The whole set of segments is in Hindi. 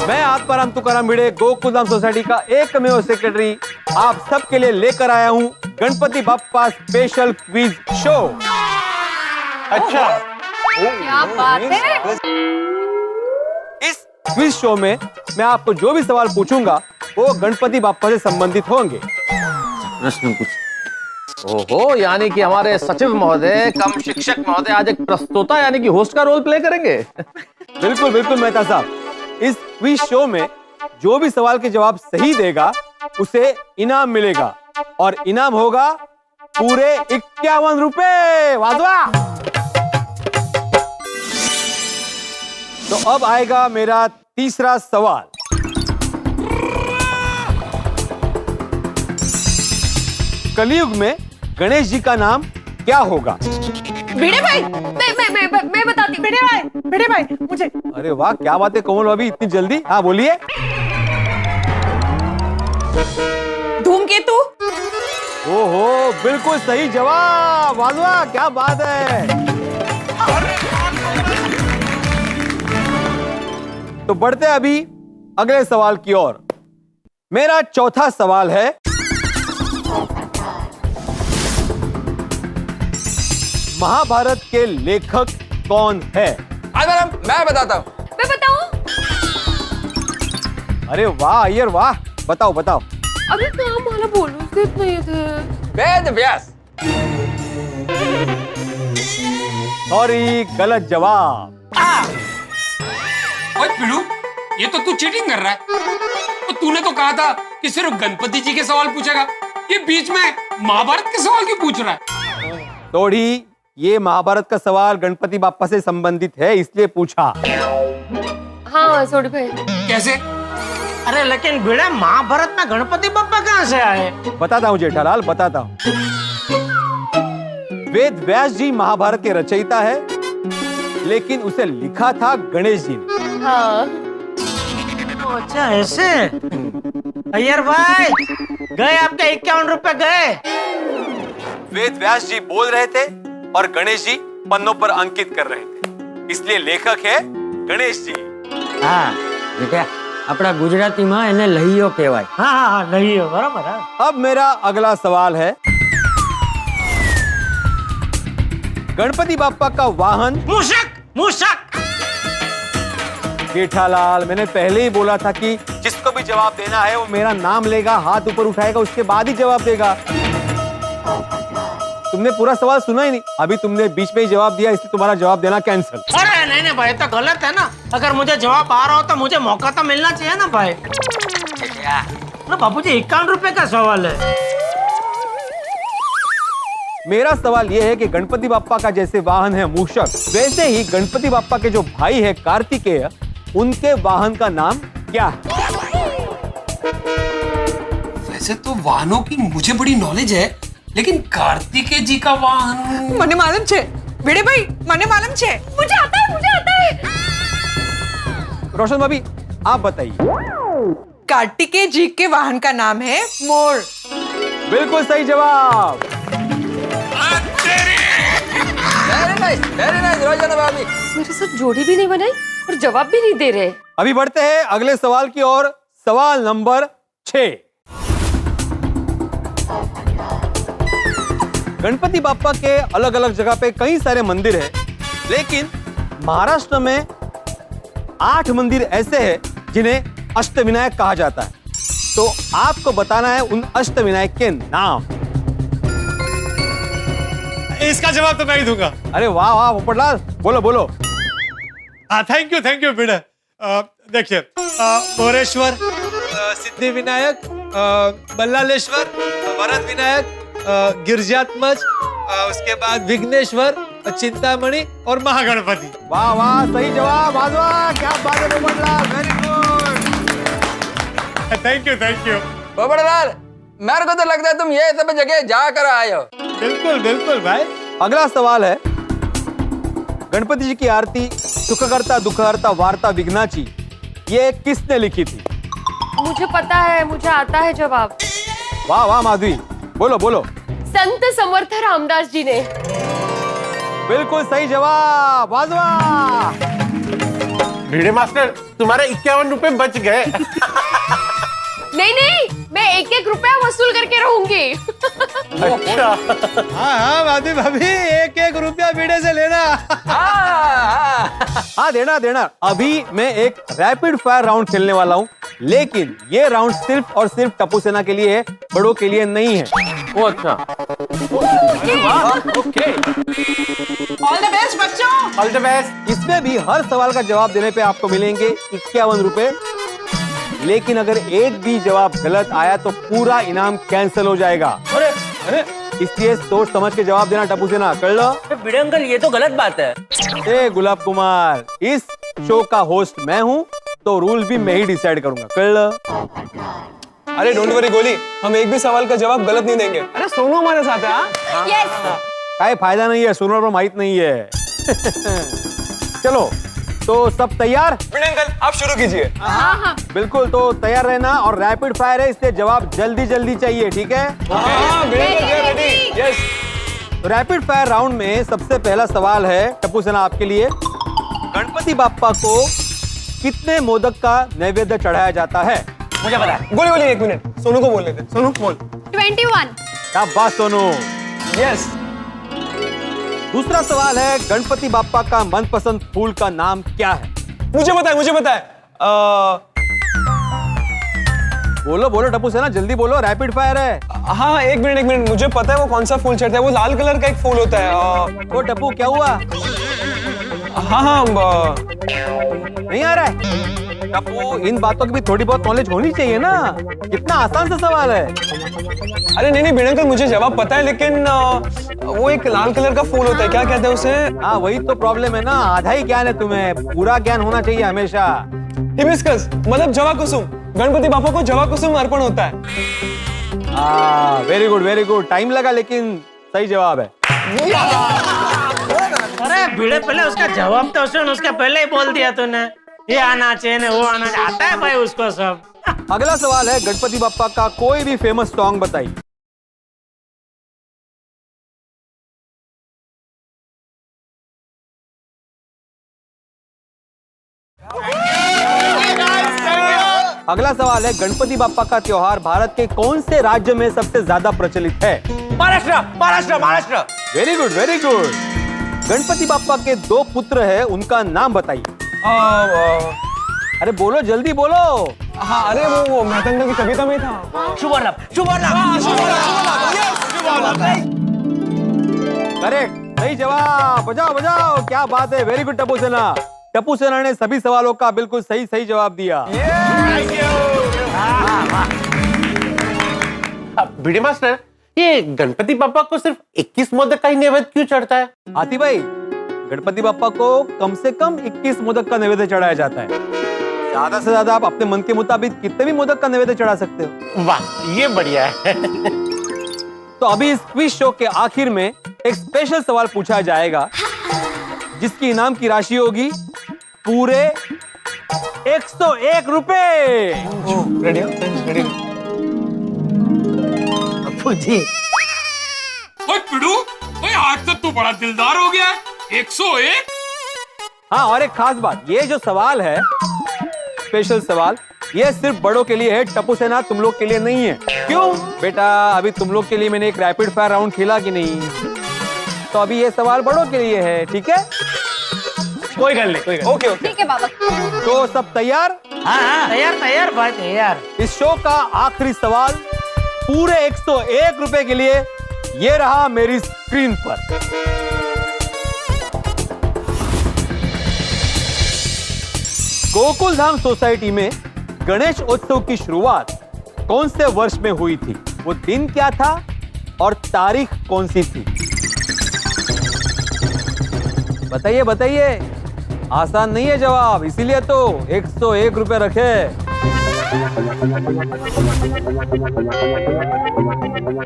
मैं आत्माराम तुकाराम भिड़े गोकुलधाम सोसाइटी का एकमेव सेक्रेटरी आप सबके लिए लेकर आया हूँ Ganpati Bappa special quiz show. अच्छा, क्या बात है। इस क्विज शो में मैं आपको जो भी सवाल पूछूंगा वो गणपति बाप्पा से संबंधित होंगे। प्रश्न कुछ। ओहो, यानी कि हमारे सचिव महोदय कम शिक्षक महोदय आज एक प्रस्तोता यानी कि होस्ट का रोल प्ले करेंगे। बिल्कुल बिल्कुल मेहता साहब, इस क्विज शो में जो भी सवाल के जवाब सही देगा उसे इनाम मिलेगा और इनाम होगा पूरे 51 रुपए। वाजवा। तो अब आएगा मेरा तीसरा सवाल। कलयुग में गणेश जी का नाम क्या होगा? भिड़े भाई, मैं बताती। भिड़े भाई मुझे। अरे वाह, क्या बात है कोमल भाभी, इतनी जल्दी? हाँ बोलिए। धूमकेतु। ओहो, बिल्कुल सही जवाब। वाह, क्या बात है। तो बढ़ते अभी अगले सवाल की ओर। मेरा चौथा सवाल है, महाभारत के लेखक कौन है? मैं बताता हूँ। मैं बताऊं? अरे वाह अय्यर वाह, बताओ बताओ। अभी नाम वाला बोलूं, सिर्फ नहीं थे। वेद व्यास। सॉरी, गलत जवाब। ओए पिलू, ये तो तू चीटिंग कर रहा है। तो तूने तो कहा था कि सिर्फ गणपति जी के सवाल पूछेगा, ये बीच में महाभारत के सवाल क्यों पूछ रहा है? थोड़ी, ये महाभारत का सवाल गणपति बाप्पा से संबंधित है इसलिए पूछा। हाँ सोडी भाई। कैसे? अरे लेकिन भिड़े, महाभारत में गणपति बाप्पा कहाँ से आए? बताता हूँ जेठालाल, बताता हूँ। वेद व्यास जी महाभारत के रचयिता है, लेकिन उसे लिखा था गणेश जी ने। हाँ। अच्छा ऐसे। अय्यर भाई, गए आपके 51 रुपए गए। वेद व्यास जी बोल रहे थे और गणेश जी पन्नों पर अंकित कर रहे थे, इसलिए लेखक है गणेश जी। हाँ बेटा, अपना गुजराती में इन्हें लहियो कहवाय। हाँ लहियो, बराबर है। अब मेरा अगला सवाल है, गणपति बाप्पा का वाहन? मूषक। जेठालाल, मैंने पहले ही बोला था कि जिसको भी जवाब देना है वो मेरा नाम लेगा, हाथ ऊपर उठाएगा, उसके बाद ही जवाब देगा। तुमने पूरा सवाल सुना ही नहीं, अभी तुमने बीच में ही जवाब दिया, इसलिए तुम्हारा जवाब देना कैंसिल। अरे नहीं भाई, तो गलत है ना। अगर मुझे जवाब आ रहा हो तो मुझे मौका तो मिलना चाहिए ना भाई। अरे बाबूजी, 51 रुपए का सवाल है। मेरा सवाल यह है कि गणपति बाप्पा का जैसे वाहन है मूषक, वैसे ही गणपति बाप्पा के जो भाई है कार्तिकेय, उनके वाहन का नाम क्या है? वैसे तो वाहनों की मुझे बड़ी नॉलेज है, लेकिन कार्तिकेय जी का वाहन मने मालूम छे। भिड़े भाई, मने मालूम छे। मुझे आता है। रोशन भाभी, आप बताइए। कार्तिकेय जी के वाहन का नाम है मोर। बिल्कुल सही जवाब। वेरी नाइस रोजाना भाभी। मेरे साथ जोड़ी भी नहीं बनाई और जवाब भी नहीं दे रहे। अभी बढ़ते हैं अगले सवाल की ओर। सवाल नंबर 6। गणपति बाप्पा के अलग अलग जगह पे कई सारे मंदिर हैं, लेकिन महाराष्ट्र में 8 मंदिर ऐसे हैं जिन्हें अष्टविनायक कहा जाता है। तो आपको बताना है उन अष्टविनायक के नाम। इसका जवाब तो मैं ही दूंगा। अरे वाह वाह पोपटलाल, बोलो बोलो। थैंक यू बेटा। देखिए, मोरेश्वर, सिद्धि विनायक, बल्लालेश्वर, वरद विनायक, गिरजात्मज, उसके बाद विघ्नेश्वर, चिंतामणि और महागणपति। वाह वाह, सही जवाब। वाह, क्या बात है Popatlal, very good. Thank you. Popatlal, मेरे को तो लगता है तुम ये सब जगह जाकर आए हो। बिल्कुल भाई। अगला सवाल है, गणपति जी की आरती सुखकर्ता दुखहर्ता वार्ता विघ्नाची, ये किसने लिखी थी? मुझे पता है, मुझे आता है जवाब। वाह वाह माधवी, बोलो बोलो। संत समर्थ रामदास जी ने। बिल्कुल सही जवाब। वाह, भिड़े मास्टर, तुम्हारे 51 रुपए बच गए। नहीं नहीं, मैं एक एक रुपया वसूल करके रहूंगी। अच्छा। हाँ हाँ भाभी भाभी, एक एक रुपया बीड़े से लेना। हाँ देना देना। अभी मैं एक रैपिड फायर राउंड खेलने वाला हूँ, लेकिन ये राउंड सिर्फ और सिर्फ टप्पू सेना के लिए है, बड़ों के लिए नहीं है। वो अच्छा। ओके, ऑल द बेस्ट बच्चों। All the best. इसमें भी हर सवाल का जवाब देने पे आपको मिलेंगे 51 रुपए, लेकिन अगर एक भी जवाब गलत आया तो पूरा इनाम कैंसिल हो जाएगा। अरे अरे, इसलिए सोच समझ के जवाब देना टप्पू सेना, कर लो। भिड़े अंकल, ये तो गलत बात है। ए गुलाब कुमार, इस शो का होस्ट मैं हूँ, तो रूल भी मैं ही डिसाइड करूंगा, कर लो। अरे डोंट वरी गोली, हम एक भी सवाल का जवाब गलत नहीं देंगे। अरे सोनू हमारे साथ है। हाँ? यस। काय फायदा नहीं है, सुनो पर माहित नहीं है। चलो, तो सब तैयार? भिड़े अंकल, आप शुरू कीजिए। हाँ हाँ। बिल्कुल, तो तैयार रहना, और रैपिड फायर है इसलिए जवाब जल्दी जल्दी चाहिए, ठीक है? हाँ, भिड़े अंकल रेडी। यस। तो रैपिड फायर राउंड में सबसे पहला सवाल है टप्पू सेना आपके लिए। गणपति बाप्पा को कितने मोदक का नैवेद्य चढ़ाया जाता है? मुझे पता है। गोली गोली, एक मिनट, सोनू को बोल लेते। सोनू बोल। 21। क्या बात सोनू। यस। दूसरा सवाल है, गणपति बाप्पा का मनपसंद फूल का नाम क्या है? मुझे पता है, मुझे पता है। बोलो बोलो टप्पू सेना, जल्दी बोलो, रैपिड फायर है। हाँ, एक मिनट, मुझे पता है वो कौन सा फूल चढ़ता है। वो लाल कलर का एक फूल होता है। वो टप्पू क्या हुआ? हाँ, नहीं आ रहा है? टप्पू, इन बातों की भी थोड़ी बहुत नॉलेज होनी चाहिए ना, कितना आसान सा सवाल है। अरे नहीं भिड़े अंकल, मुझे जवाब पता है, लेकिन वो एक लाल कलर का फूल होता है, क्या कहते हैं उसे? हाँ, वही तो प्रॉब्लम है ना, आधा ही ज्ञान है तुम्हें, पूरा ज्ञान होना चाहिए हमेशा। हिबिस्कस, मतलब जवा कुसुम। गणपति बापा को जवा कुसुम अर्पण होता है। Very good very good, time लगा लेकिन सही जवाब है। अरे भिड़े, पहले उसका जवाब तो सुन, उसका पहले ही बोल दिया तूने। ये आना चाहिए, वो आना, आता है भाई उसको सब। अगला सवाल है, गणपति बाप्पा का कोई भी फेमस सॉन्ग बताइए। अगला सवाल है, गणपति बाप्पा का त्योहार भारत के कौन से राज्य में सबसे ज्यादा प्रचलित है? Maharashtra Maharashtra Maharashtra. Very good very good. Ganpati Bappa के 2 पुत्र हैं, उनका नाम बताइए। अरे बोलो, जल्दी बोलो। हाँ, अरे वो मेहता अंकल की कविता में था। शुभलाभ शुभलाभ। करेक्ट, सही जवाब। बजाओ बजाओ, क्या बात है, वेरी गुड टप्पू सेना। टप्पू सेना ने सभी सवालों का बिल्कुल सही सही जवाब दिया। भिड़े मास्टर, ये गणपति बाप्पा को सिर्फ 21 मोदक का ही नैवेद्य क्यों चढ़ता है? हाथी भाई, गणपति बाप्पा को कम से कम 21 मोदक का नैवेद्य चढ़ाया जाता है। ज्यादा से ज्यादा आप अपने मन के मुताबिक कितने भी मोदक का नैवेद्य चढ़ा सकते हो। वाह, ये बढ़िया है। तो अभी इस क्विज शो के आखिर में एक स्पेशल सवाल पूछा जाएगा, जिसकी इनाम की राशि होगी पूरे 101 रुपए। Ready ready. ओए पिड़ू, ओए आज तक तू बड़ा दिलदार हो गया है। 101। हाँ, और एक खास बात, ये जो सवाल है, स्पेशल सवाल, ये सिर्फ बड़ों के लिए है, टप्पू सेना तुम लोग के लिए नहीं है। क्यों बेटा? अभी तुम लोग के लिए मैंने एक रैपिड फायर राउंड खेला कि नहीं, तो अभी ये सवाल बड़ों के लिए है, ठीक है? कोई गल नहीं, ओके ओके। ठीक है बाबा। तो सब तैयार? हाँ, तैयार तैयार भाई तैयार। इस शो का आखिरी सवाल पूरे 101 रुपए के लिए, ये रहा मेरी स्क्रीन पर। गोकुल धाम सोसाइटी में गणेश उत्सव की शुरुआत कौन से वर्ष में हुई थी? वो दिन क्या था और तारीख कौन सी थी? बताइए बताइए, आसान नहीं है जवाब, इसीलिए तो 101 रुपए रखे।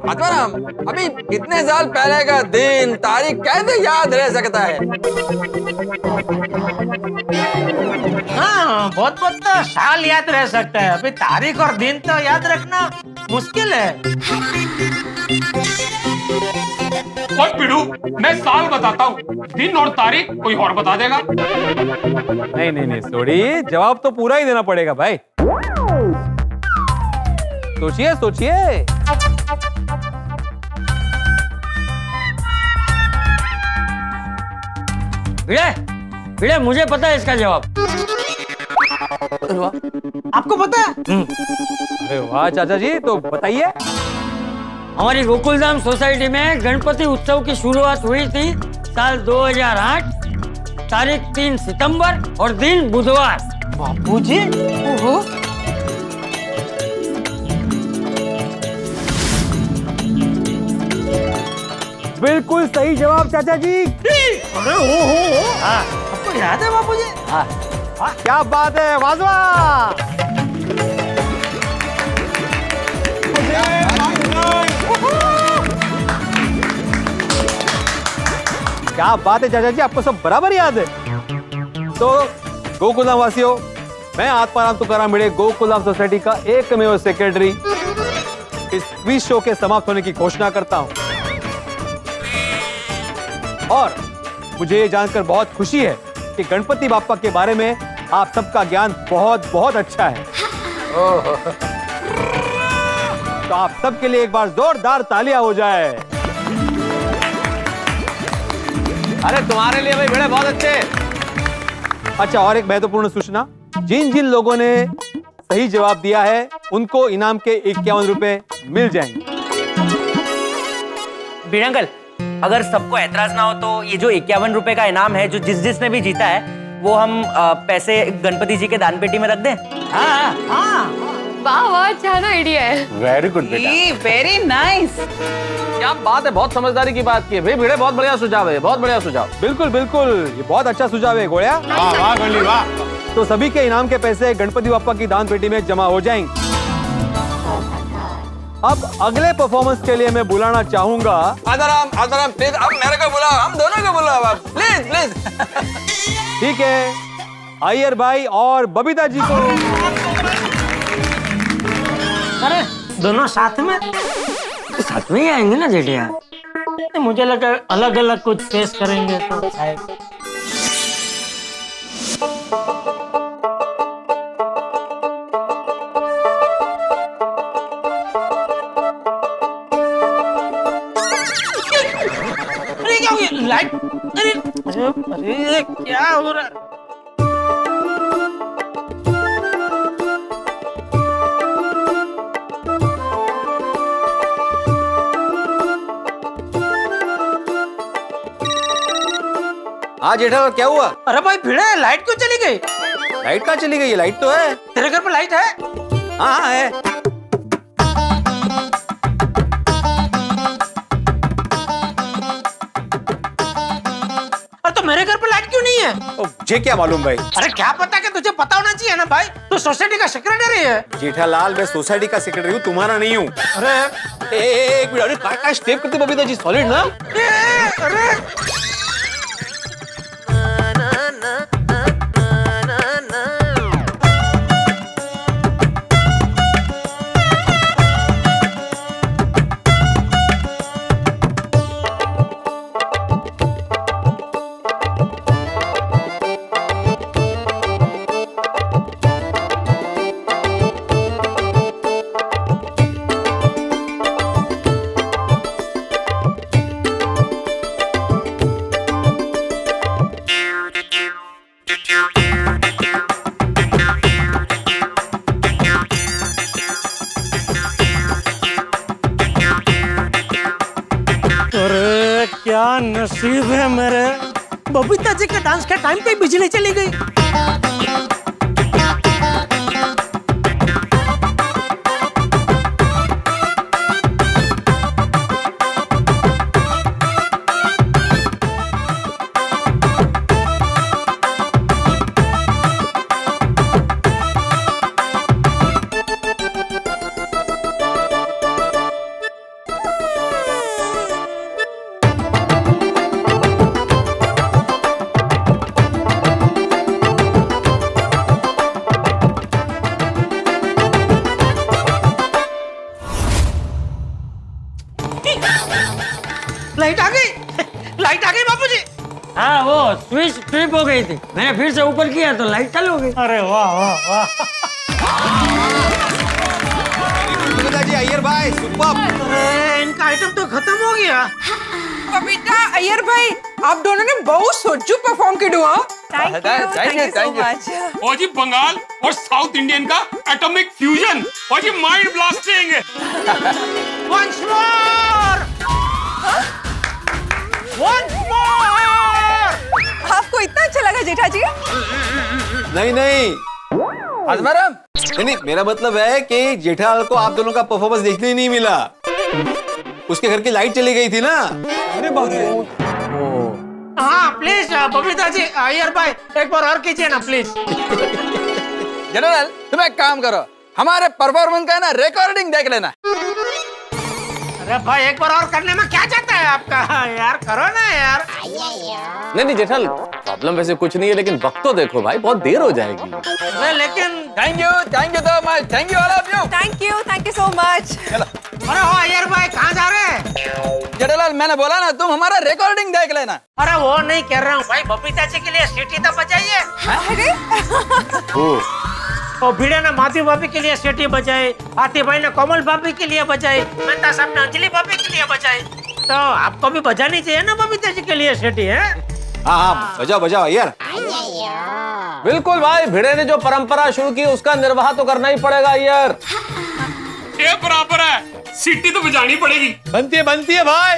आत्माराम, अभी इतने साल पहले का दिन तारीख कैसे याद रह सकता है? हाँ, बहुत बहुत तो साल याद रह सकता है, अभी तारीख और दिन तो याद रखना मुश्किल है। और पिड़ू, मैं साल बताता हूँ, दिन और तारीख कोई और बता देगा। नहीं नहीं नहीं सोडी, जवाब तो पूरा ही देना पड़ेगा भाई। सोचिए सोचिए। भिड़े भिड़े, मुझे पता है इसका जवाब। आपको पता है? अरे वाह चाचा जी, तो बताइए। हमारी गोकुलधाम सोसाइटी में गणपति उत्सव की शुरुआत हुई थी साल 2008, तारीख 3 सितंबर और दिन बुधवार। बापूजी, ओहो, बिल्कुल सही जवाब चाचा जी। अरे ओहो, आपको याद है बापूजी? क्या बात है, वाजवा। क्या बात है चाचा जी, आपको सब बराबर याद है। तो गोकुलधाम वासियों, मैं आत्माराम तुकाराम भिड़े, गोकुलधाम सोसाइटी का एकमेव सेक्रेटरी, इस क्विज शो के समाप्त होने की घोषणा करता हूं। और मुझे ये जानकर बहुत खुशी है कि गणपति बाप्पा के बारे में आप सबका ज्ञान बहुत बहुत अच्छा है। तो आप सबके लिए एक बार जोरदार तालियां हो जाए। अरे तुम्हारे लिए भाई भिड़े बहुत अच्छे। अच्छा, और एक महत्वपूर्ण सूचना, जिन जिन लोगों ने सही जवाब दिया है उनको इनाम के 51 रुपए मिल जाएंगे। भिड़े अंकल, अगर सबको ऐतराज ना हो तो ये जो 51 रुपए का इनाम है, जो जिसने भी जीता है, वो हम पैसे गणपति जी के दान पेटी में रख दें। हाँ वाह वाह, अच्छा आइडिया है। वेरी गुड बेटा, वेरी नाइस। क्या बात है, बहुत समझदारी की बात की है भाई भिड़े, बहुत बढ़िया सुझाव है, बहुत बढ़िया सुझाव। बिल्कुल बिल्कुल, ये बहुत अच्छा सुझाव है गोड़िया। वाह वाह गोली वाह। तो सभी के इनाम के पैसे गणपति बाप्पा की दान पेटी में जमा हो जाएंगे। अब अगले परफॉर्मेंस के लिए मैं बुलाना चाहूंगा। आदाराम प्लीज, अब मेरे को बुलाओ, हम दोनों को बुलाओ प्लीज प्लीज। ठीक है, अय्यर भाई और बबीता जी को। अरे दोनों साथ में? साथ में ही आएंगे ना जेठिया। मुझे लगा अलग अलग कुछ पेश करेंगे तो शायद। अरे क्या हो गया? लाइट, अरे अरे क्या हो रहा है? हाँ जेठा, क्या हुआ? अरे भाई भिड़े, लाइट क्यों चली गई? लाइट कहाँ चली गई? लाइट तो है। तेरे घर पर लाइट है? हाँ हाँ है। अरे तो मेरे घर पर लाइट क्यों नहीं है? मुझे क्या मालूम भाई। अरे क्या पता, कि तुझे पता होना चाहिए ना भाई, तू सोसाइटी का सेक्रेटरी है। जेठालाल, मैं सोसाइटी का सेक्रेटरी हूँ, तुम्हारा नहीं हूँ। अरे एक मिनट, क्या स्टेप करते बबीता जी? सॉलिड ना? अरे क्या नसीब है मेरे, बबीता जी के डांस के टाइम पे बिजली चली गई। ऑफिस ट्रिप हो गई थी, मैंने फिर से ऊपर किया तो लाइट चालू हो गई। अरे वाह वाह वाह। जी अय्यर भाई सुपर। इनका आइटम तो खत्म हो गया। बबीता, अय्यर भाई, आप दोनों ने बहुत सोचू परफॉर्म किया हुआ। Thank you so much. और जी बंगाल और साउथ इंडियन का एटॉमिक फ्यूजन और जी mind blasting. Once more! Once more! आपको इतना अच्छा लगा जेठा जी? नहीं आत्माराम, नहीं, मेरा मतलब है कि जेठालाल को आप दोनों का परफॉर्मेंस देखने ही नहीं मिला। उसके घर की लाइट चली गई थी ना। अरे बाप रे। हाँ प्लीज बबीता जी, अय्यर भाई एक बार और कीजिए ना प्लीज। जनरल, तुम एक काम करो, हमारे परफॉर्मेंस का है ना रिकॉर्डिंग देख लेना। अरे भाई एक बार और करने में क्या जाता है आपका? यार करो ना यार। नहीं जेठालाल, प्रॉब्लम वैसे कुछ नहीं है, लेकिन वक्त तो देखो भाई, बहुत देर हो जाएगी। लेकिन thank you so much, thank you all of you. Thank you so much. अरे हो अय्यर भाई, कहाँ जा रहे हैं? जेठालाल, मैंने बोला ना, तुम हमारा रिकॉर्डिंग देख लेना। अरे वो नहीं कह रहा हूँ भाई, बबीता जी के लिए सीटी तो बजाइए। और भिड़े ने माधवी भाभी के लिए सीटी बजाई, आती भाई ने कोमल भाभी के लिए बजाई, मेहता साहब ने अंजलि भाभी के लिए बजाई, तो आपको भी बजानी चाहिए ना बबीता जी के लिए सीटी है? हाँ बजाओ यार। बिल्कुल भाई, भिड़े ने जो परंपरा शुरू की उसका निर्वाह तो करना ही पड़ेगा यार। ये बराबर है, सीटी तो बजानी पड़ेगी। बनती है भाई।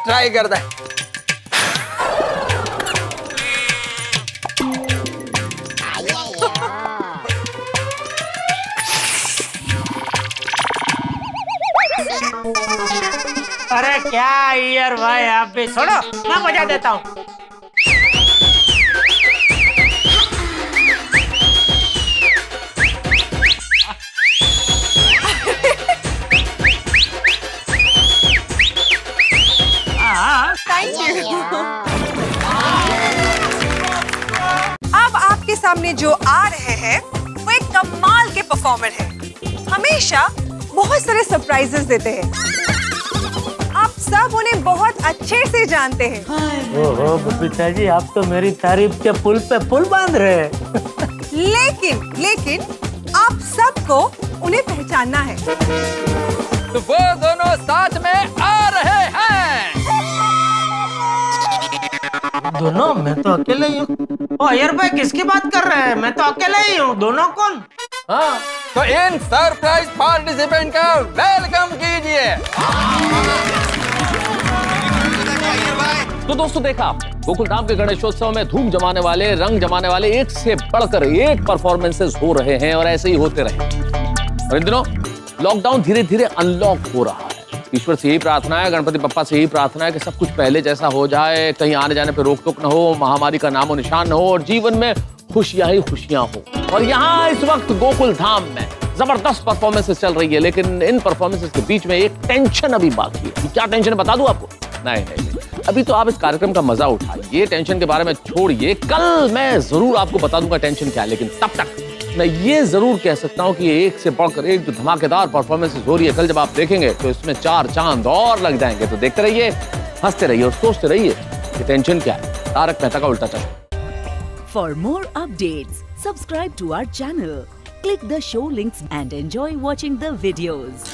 ट्राई करता है। अरे क्या अय्यर भाई, आप भी छोड़ो, मैं बजा देता हूँ। Thank you. अब आपके सामने जो आ रहे हैं वो एक कमाल के परफॉर्मर हैं। हमेशा बहुत सारे सरप्राइजेस देते हैं। आप सब उन्हें बहुत अच्छे से जानते हैं। ओहो बबीता जी, आप तो मेरी तारीफ के पुल पे पुल बांध रहे हैं। लेकिन आप सबको उन्हें पहचानना है। तो वो दोनों साथ में आ रहे हैं। दोनों? मैं तो अकेले ही हूँ। अय्यर भाई किसकी बात कर रहे हैं? मैं तो अकेले ही हूँ। दोनों कौन? हाँ, तो इन सरप्राइज पार्टिसिपेंट का वेलकम कीजिए। तो दोस्तों देखा, गोकुलधाम के गणेशोत्सव में धूम जमाने वाले, रंग जमाने वाले एक से बढ़कर एक परफॉर्मेंसेस हो रहे हैं और ऐसे ही होते रहे। और इन दिनों लॉकडाउन धीरे धीरे अनलॉक हो रहा है। ईश्वर से यही प्रार्थना है, गणपति बप्पा से यही प्रार्थना है कि सब कुछ पहले जैसा हो जाए, कहीं आने जाने पे रोक टोक न हो, महामारी का नामो निशान न हो और जीवन में खुशियां ही खुशियां हो। और यहाँ इस वक्त गोकुल धाम में जबरदस्त परफॉर्मेंसेस चल रही है, लेकिन इन परफॉर्मेंसेस के बीच में एक टेंशन अभी बाकी है। क्या टेंशन है बता दूं आपको? नहीं, अभी तो आप इस कार्यक्रम का मजा उठाइए, टेंशन के बारे में छोड़िए। कल मैं जरूर आपको बता दूंगा टेंशन क्या है, लेकिन तब तक मैं ये जरूर कह सकता हूं कि एक से बढ़कर एक जो धमाकेदार परफॉर्मेंसेस हो रही है, कल जब आप देखेंगे तो इसमें 4 चांद और लग जाएंगे। तो देखते रहिए, हंसते रहिए और सोचते रहिए कि टेंशन क्या है। तारक मेहता का उल्टा चश्मा। For more updates, subscribe to our channel, click the show links and enjoy watching the videos.